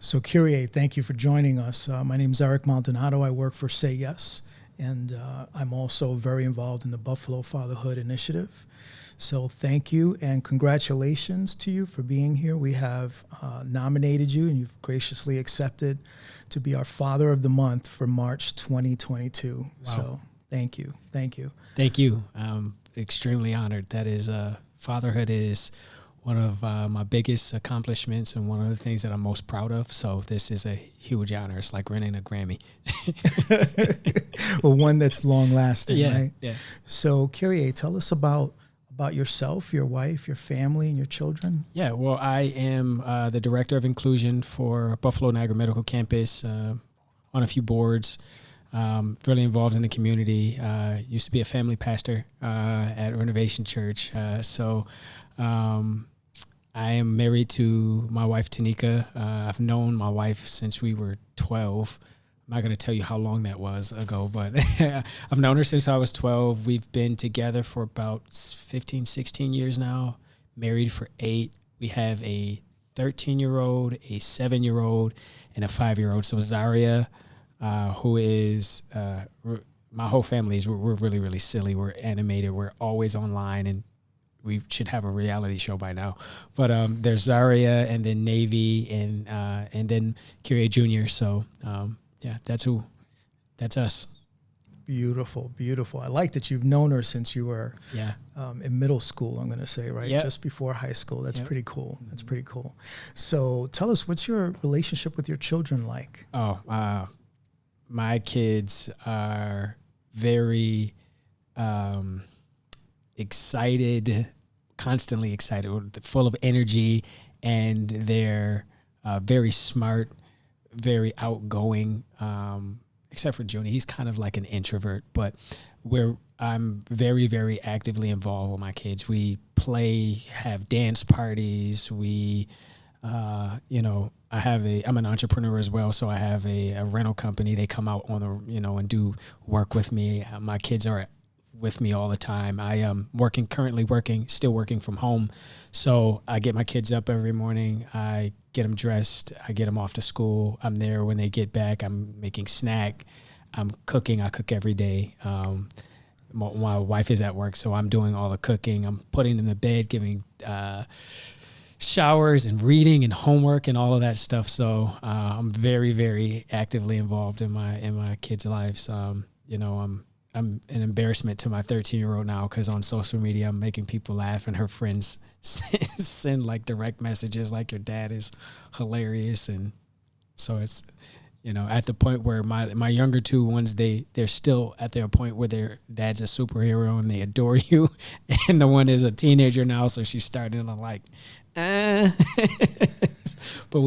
So, Kyria, thank you for joining us. My name is Eric Maldonado. I work for Say Yes, and I'm also very involved in the Buffalo Fatherhood Initiative. So thank you and congratulations to you for being here. We have nominated you, and you've graciously accepted to be our Father of the Month for March 2022. Wow. So thank you. Thank you. Thank you. I'm extremely honored. That is, fatherhood is one of my biggest accomplishments and one of the things that I'm most proud of. So this is a huge honor. It's like winning a Grammy. Well, one that's long lasting, right? Yeah. So, Kyria, tell us about yourself, your wife, your family, and your children. Yeah, well, I am the Director of Inclusion for Buffalo Niagara Medical Campus, on a few boards, really involved in the community. Used to be a family pastor at Renovation Church. I am married to my wife, Tanika. I've known my wife since we were 12. I'm not going to tell you how long that was ago, but I've known her since I was 12. We've been together for about 15, 16 years now, married for 8. We have a 13-year-old, a 7-year-old, and a 5-year-old. So Zaria, who is, my whole family is, we're really, really silly. We're animated. We're always online, and we should have a reality show by now. But there's Zaria, and then Navy, and then Kyria Jr. So, yeah, that's us. Beautiful, beautiful. I like that you've known her since you were in middle school, I'm going to say, right? Yep. Just before high school. That's pretty cool. That's pretty cool. So tell us, what's your relationship with your children like? My kids are very excited, constantly excited, full of energy, and they're very smart, very outgoing, except for Junie. He's kind of like an introvert, but I'm very, very actively involved with my kids. We play, have dance parties. I'm an entrepreneur as well, so I have a rental company. They come out and do work with me. My kids are with me all the time. I am still working from home. So I get my kids up every morning. I get them dressed. I get them off to school. I'm there when they get back. I'm making snack. I'm cooking. I cook every day. My wife is at work, so I'm doing all the cooking. I'm putting them to bed, giving showers and reading and homework and all of that stuff. So I'm very, very actively involved in my kids' lives. I'm an embarrassment to my 13-year-old now, because on social media I'm making people laugh, and her friends send like direct messages like, your dad is hilarious. And so it's, at the point where my younger two ones, they're still at their point where their dad's a superhero and they adore you. And the one is a teenager now, so she's starting to like, but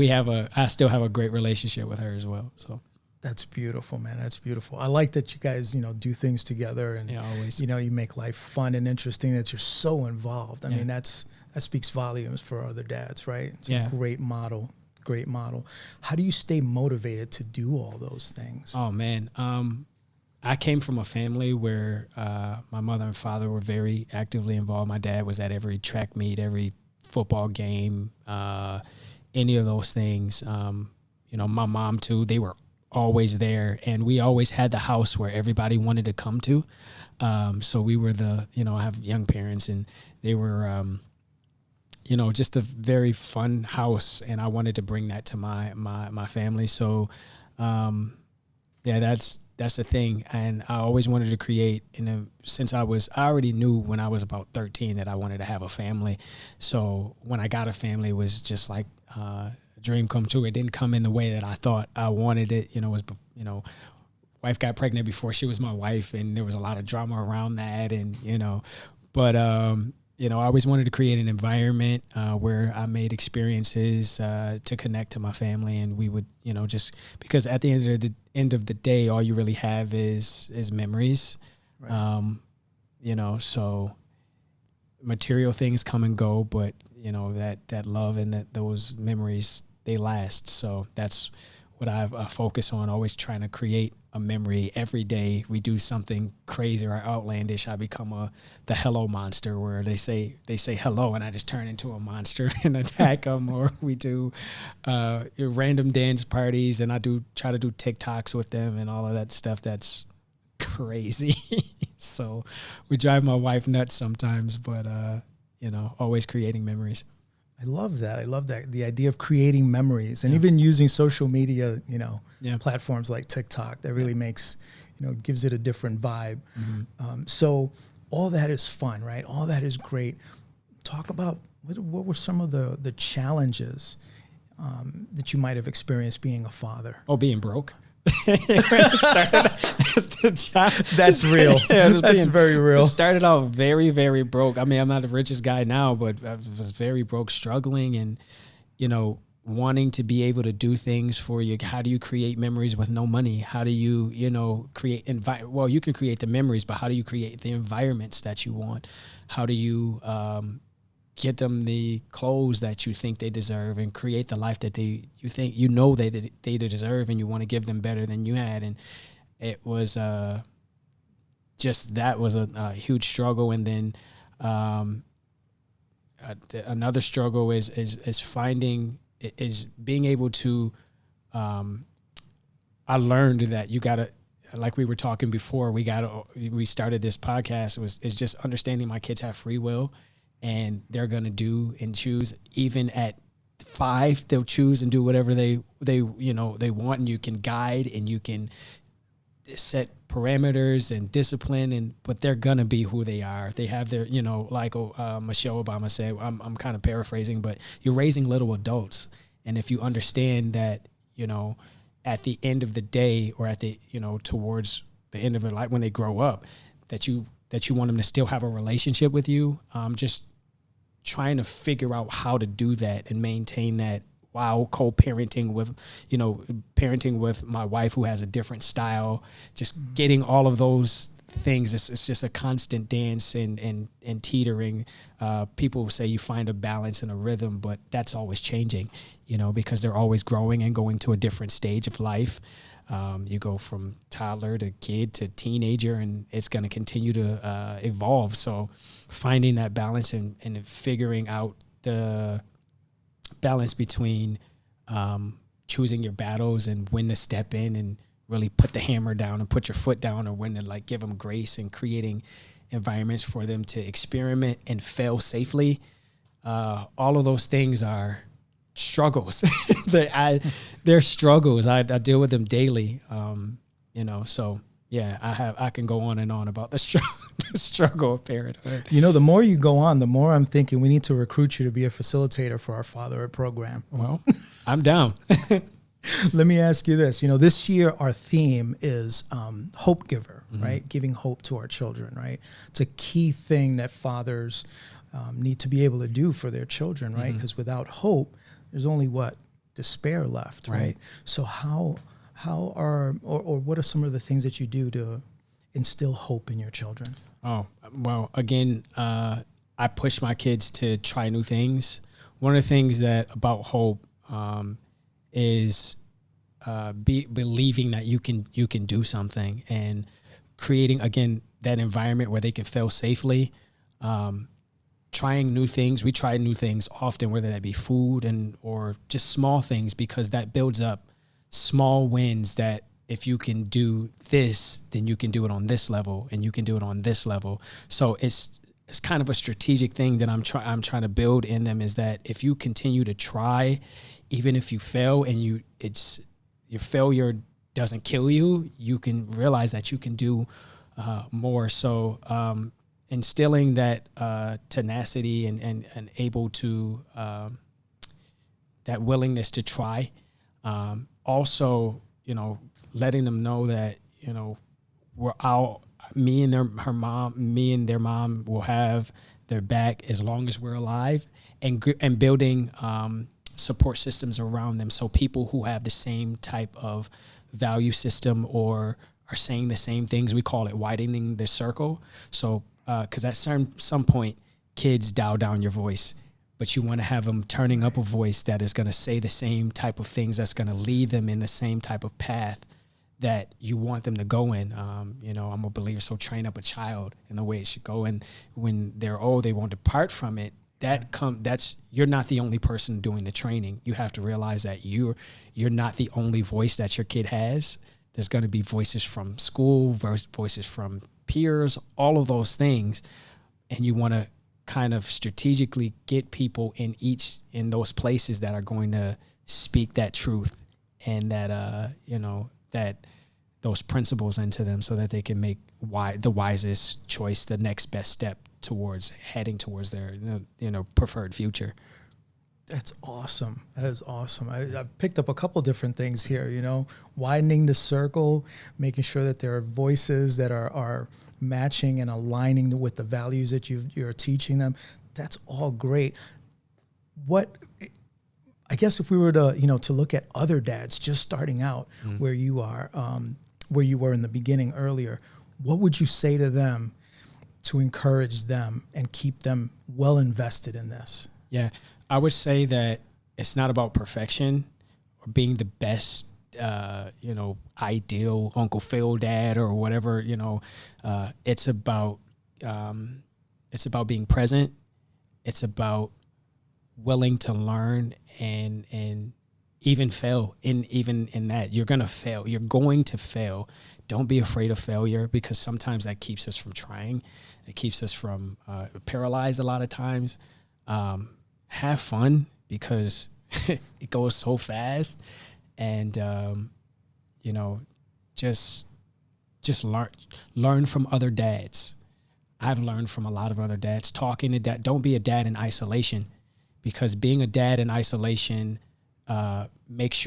I still have a great relationship with her as well. So. That's beautiful, man. That's beautiful. I like that you guys, do things together, and always. You make life fun and interesting. That you're so involved. I mean, that speaks volumes for other dads, right? It's a great model. Great model. How do you stay motivated to do all those things? Oh man, I came from a family where my mother and father were very actively involved. My dad was at every track meet, every football game, any of those things. My mom too. They were always there, and we always had the house where everybody wanted to come to. So we were I have young parents, and they were, just a very fun house, and I wanted to bring that to my family. So, that's the thing. And I always wanted to create, since I already knew when I was about 13 that I wanted to have a family. So when I got a family, it was just like, dream come true. It didn't come in the way that I thought I wanted it. Wife got pregnant before she was my wife, and there was a lot of drama around that, and I always wanted to create an environment where I made experiences to connect to my family, and we would just because at the end of the day, all you really have is memories. Right. So material things come and go, but that love and those memories, they last. So that's what I focus on, always trying to create a memory every day. We do something crazy or outlandish. I become the hello monster, where they say hello and I just turn into a monster and attack them. Or we do random dance parties, and I try to do TikToks with them and all of that stuff. That's crazy. So we drive my wife nuts sometimes, but always creating memories. I love that. I love that. The idea of creating memories, and even using social media, platforms like TikTok, that really makes, gives it a different vibe. So all that is fun, right? All that is great. Talk about what were some of the challenges that you might have experienced being a father? Oh, being broke. That's real. That's very real. Started out very, very broke. I mean, I'm not the richest guy now, but I was very broke, struggling, and wanting to be able to do things for you. How do you create memories with no money? How do you create well, you can create the memories, but how do you create the environments that you want? How do you get them the clothes that you think they deserve, and create the life that you think they deserve, and you want to give them better than you had? And it was that was a huge struggle. And then another struggle is being able to I learned that you gotta, like we were talking before we started this podcast, is just understanding my kids have free will, and they're going to do and choose. Even at 5, they'll choose and do whatever they want, and you can guide and you can set parameters and discipline, but they're going to be who they are. They have their, like Michelle Obama said, I'm kind of paraphrasing, but you're raising little adults. And if you understand that, at the end of the day, or at the, towards the end of their life, when they grow up, that you want them to still have a relationship with you, just trying to figure out how to do that and maintain that while co-parenting with, parenting with my wife, who has a different style, just getting all of those things. It's just a constant dance and teetering. People say you find a balance and a rhythm, but that's always changing, because they're always growing and going to a different stage of life. You go from toddler to kid to teenager, and it's going to continue to evolve. So finding that balance and figuring out the balance between choosing your battles and when to step in and really put the hammer down and put your foot down, or when to give them grace, and creating environments for them to experiment and fail safely. All of those things are struggles. They're struggles. I deal with them daily. So yeah, I can go on and on about the struggle of parenthood. The more you go on, the more I'm thinking we need to recruit you to be a facilitator for our fatherhood program. Well, I'm down. Let me ask you this. This year our theme is hope giver, right? Giving hope to our children, right? It's a key thing that fathers need to be able to do for their children, right? Because without hope, there's only despair left, right? So how what are some of the things that you do to instill hope in your children? Oh, well, again, I push my kids to try new things. One of the things about hope is believing that you can do something, and creating, again, that environment where they can fail safely. Trying new things. We try new things often, whether that be food or just small things, because that builds up small wins, that if you can do this, then you can do it on this level, and you can do it on this level. So it's kind of a strategic thing that I'm trying to build in them, is that if you continue to try, even if you fail, and your failure doesn't kill you, you can realize that you can do more. So instilling that tenacity and able to that willingness to try. Also, letting them know that, we're out. Me and their mom will have their back as long as we're alive, and building support systems around them. So people who have the same type of value system or are saying the same things, we call it widening the circle. So, because at some point, kids dial down your voice, but you want to have them turning up a voice that is going to say the same type of things, that's going to lead them in the same type of path that you want them to go in. I'm a believer, so train up a child in the way it should go. And when they're old, they won't depart from it. You're not the only person doing the training. You have to realize that you're not the only voice that your kid has. There's going to be voices from school, voices from peers, all of those things. And you want to kind of strategically get people in those places that are going to speak that truth and that, that those principles into them so that they can make the wisest choice, the next best step towards heading towards their, preferred future. That's awesome. That is awesome. I picked up a couple different things here, widening the circle, making sure that there are voices that are matching and aligning with the values that you're teaching them. That's all great. I guess if we were to look at other dads just starting out where you are, where you were in the beginning earlier, what would you say to them to encourage them and keep them well invested in this? Yeah, I would say that it's not about perfection or being the best, ideal Uncle Phil dad or whatever. It's about being present. It's about willing to learn and even fail. Even in that, you're gonna fail. You're going to fail. Don't be afraid of failure, because sometimes that keeps us from trying. It keeps us from paralyzed a lot of times. Have fun, because it goes so fast, and just learn from other dads. I've learned from a lot of other dads. Talking to dad. Don't be a dad in isolation, because being a dad in isolation makes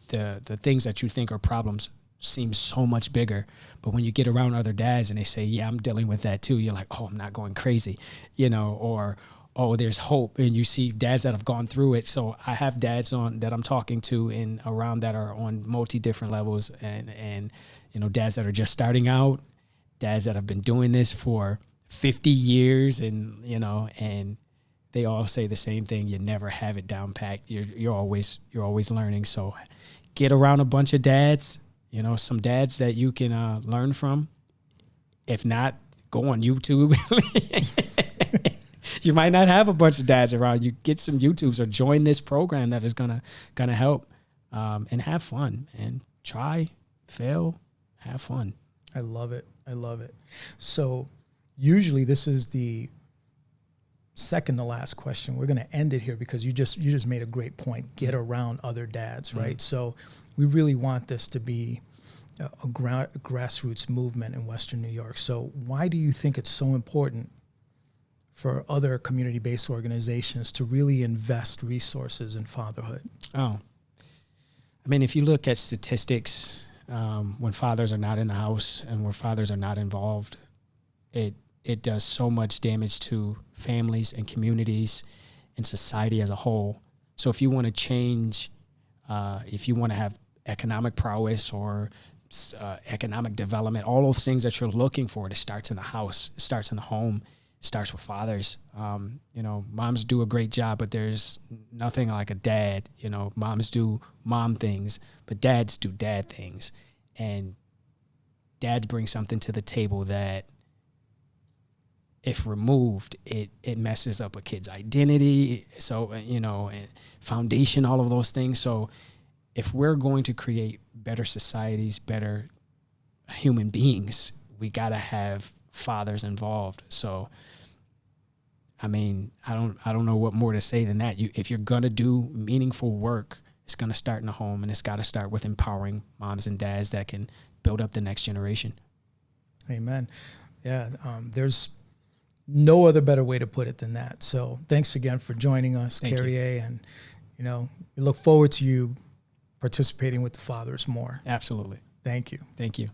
the things that you think are problems seem so much bigger. But when you get around other dads and they say, yeah, I'm dealing with that too, you're like, oh, I'm not going crazy, or, oh, there's hope. And you see dads that have gone through it. So I have dads that I'm talking to and around that are on different levels, and dads that are just starting out, dads that have been doing this for 50 years, and they all say the same thing. You never have it down packed. You're always learning. So get around a bunch of dads, some dads that you can learn from. If not, go on YouTube. You might not have a bunch of dads around. You get some YouTubes or join this program that is gonna help, and have fun and try, fail, have fun. I love it. So usually this is the second to last question. We're going to end it here because you just made a great point. Get around other dads, right? Mm-hmm. So we really want this to be a grassroots movement in Western New York. So why do you think it's so important for other community-based organizations to really invest resources in fatherhood? Oh, I mean, if you look at statistics, when fathers are not in the house and where fathers are not involved, it does so much damage to families and communities and society as a whole. So if you want to change, if you want to have economic prowess or economic development, all those things that you're looking for, it starts in the house, it starts in the home, it starts with fathers. Moms do a great job, but there's nothing like a dad. Moms do mom things, but dads do dad things. And dads bring something to the table that, if removed, it messes up a kid's identity. So, and foundation, all of those things. So if we're going to create better societies, better human beings, we got to have fathers involved. So, I mean, I don't know what more to say than that. If you're going to do meaningful work, it's going to start in the home, and it's got to start with empowering moms and dads that can build up the next generation. Amen. Yeah. There's no other better way to put it than that. So thanks again for joining us, Kyria, and we look forward to you participating with the fathers more. Absolutely. Thank you. Thank you.